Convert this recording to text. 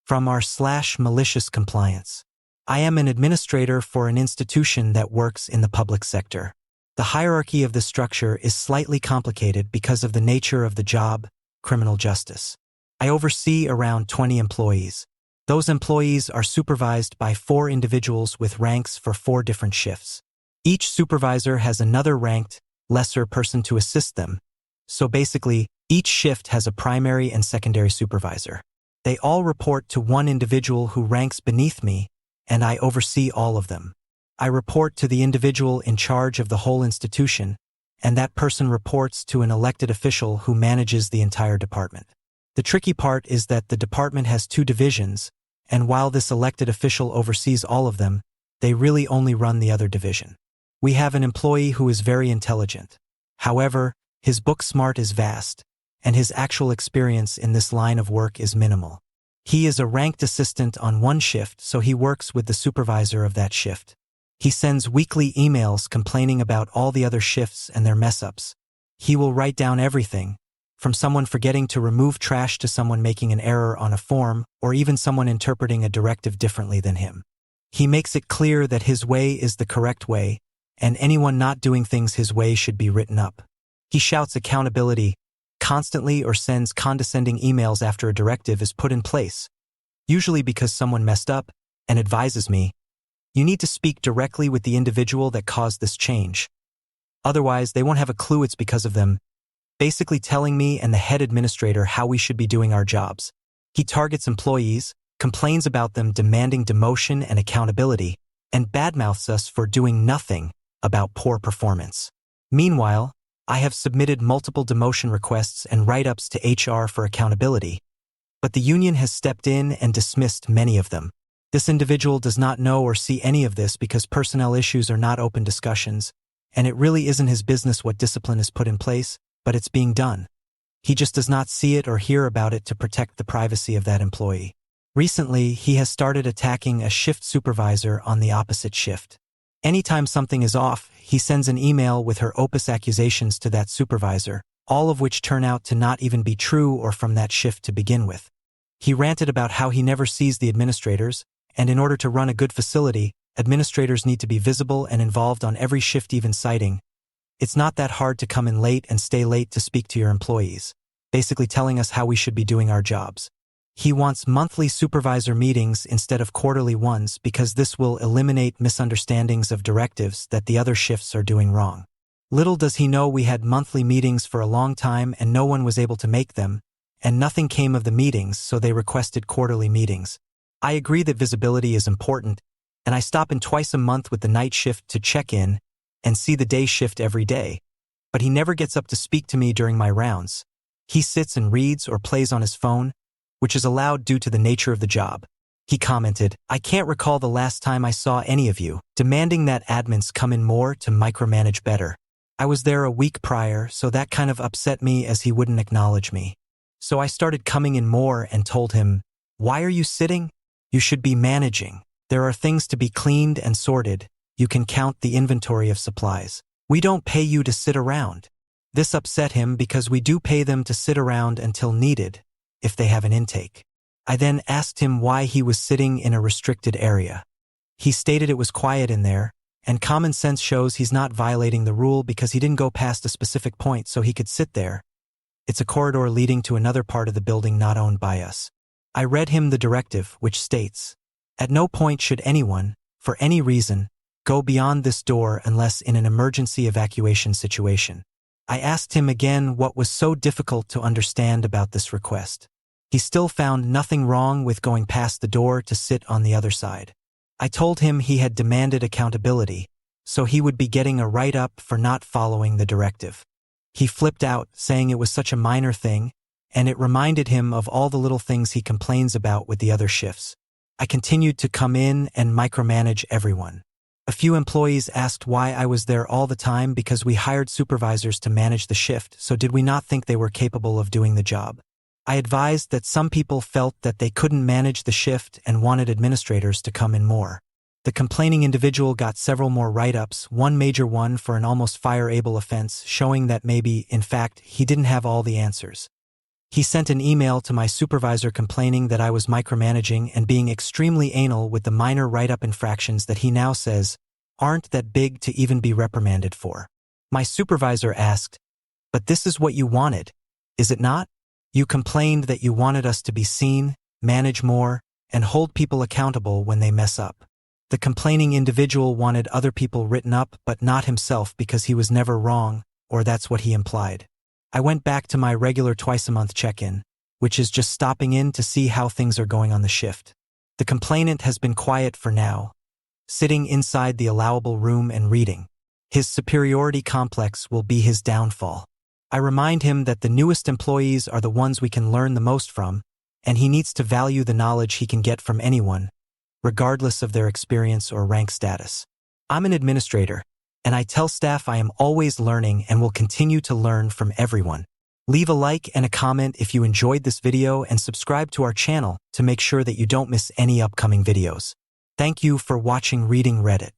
from r/maliciouscompliance. I am an administrator for an institution that works in the public sector. The hierarchy of the structure is slightly complicated because of the nature of the job, criminal justice. I oversee around 20 employees. Those employees are supervised by 4 individuals with ranks for 4 different shifts. Each supervisor has another ranked, lesser person to assist them. So basically, each shift has a primary and secondary supervisor. They all report to one individual who ranks beneath me, and I oversee all of them. I report to the individual in charge of the whole institution, and that person reports to an elected official who manages the entire department. The tricky part is that the department has 2 divisions, and while this elected official oversees all of them, they really only run the other division. We have an employee who is very intelligent. However, his book smart is vast, and his actual experience in this line of work is minimal. He is a ranked assistant on one shift, so he works with the supervisor of that shift. He sends weekly emails complaining about all the other shifts and their mess-ups. He will write down everything, from someone forgetting to remove trash to someone making an error on a form, or even someone interpreting a directive differently than him. He makes it clear that his way is the correct way, and anyone not doing things his way should be written up. He shouts accountability constantly or sends condescending emails after a directive is put in place, usually because someone messed up, and advises me, "You need to speak directly with the individual that caused this change. Otherwise, they won't have a clue it's because of them," basically telling me and the head administrator how we should be doing our jobs. He targets employees, complains about them demanding demotion and accountability, and badmouths us for doing nothing about poor performance. Meanwhile, I have submitted multiple demotion requests and write-ups to HR for accountability, but the union has stepped in and dismissed many of them. This individual does not know or see any of this because personnel issues are not open discussions, and it really isn't his business what discipline is put in place, but it's being done. He just does not see it or hear about it to protect the privacy of that employee. Recently, he has started attacking a shift supervisor on the opposite shift. Anytime something is off, he sends an email with her opus accusations to that supervisor, all of which turn out to not even be true or from that shift to begin with. He ranted about how he never sees the administrators, and in order to run a good facility, administrators need to be visible and involved on every shift, even citing, "It's not that hard to come in late and stay late to speak to your employees," basically telling us how we should be doing our jobs. He wants monthly supervisor meetings instead of quarterly ones because this will eliminate misunderstandings of directives that the other shifts are doing wrong. Little does he know we had monthly meetings for a long time and no one was able to make them, and nothing came of the meetings, so they requested quarterly meetings. I agree that visibility is important, and I stop in twice a month with the night shift to check in and see the day shift every day, but he never gets up to speak to me during my rounds. He sits and reads or plays on his phone, which is allowed due to the nature of the job. He commented, "I can't recall the last time I saw any of you," demanding that admins come in more to micromanage better. I was there a week prior, so that kind of upset me as he wouldn't acknowledge me. So I started coming in more and told him, "Why are you sitting? You should be managing. There are things to be cleaned and sorted. You can count the inventory of supplies. We don't pay you to sit around." This upset him because we do pay them to sit around until needed, if they have an intake. I then asked him why he was sitting in a restricted area. He stated it was quiet in there, and common sense shows he's not violating the rule because he didn't go past a specific point so he could sit there. It's a corridor leading to another part of the building not owned by us. I read him the directive, which states, "At no point should anyone, for any reason, go beyond this door unless in an emergency evacuation situation." I asked him again what was so difficult to understand about this request. He still found nothing wrong with going past the door to sit on the other side. I told him he had demanded accountability, so he would be getting a write-up for not following the directive. He flipped out, saying it was such a minor thing, and it reminded him of all the little things he complains about with the other shifts. I continued to come in and micromanage everyone. A few employees asked why I was there all the time because we hired supervisors to manage the shift, so did we not think they were capable of doing the job? I advised that some people felt that they couldn't manage the shift and wanted administrators to come in more. The complaining individual got several more write-ups, one major one for an almost fire-able offense, showing that maybe, in fact, he didn't have all the answers. He sent an email to my supervisor complaining that I was micromanaging and being extremely anal with the minor write-up infractions that he now says aren't that big to even be reprimanded for. My supervisor asked, "But this is what you wanted, is it not? You complained that you wanted us to be seen, manage more, and hold people accountable when they mess up." The complaining individual wanted other people written up but not himself because he was never wrong, or that's what he implied. I went back to my regular twice-a-month check-in, which is just stopping in to see how things are going on the shift. The complainant has been quiet for now, sitting inside the allowable room and reading. His superiority complex will be his downfall. I remind him that the newest employees are the ones we can learn the most from, and he needs to value the knowledge he can get from anyone, regardless of their experience or rank status. I'm an administrator, and I tell staff I am always learning and will continue to learn from everyone. Leave a like and a comment if you enjoyed this video and subscribe to our channel to make sure that you don't miss any upcoming videos. Thank you for watching Reading Reddit.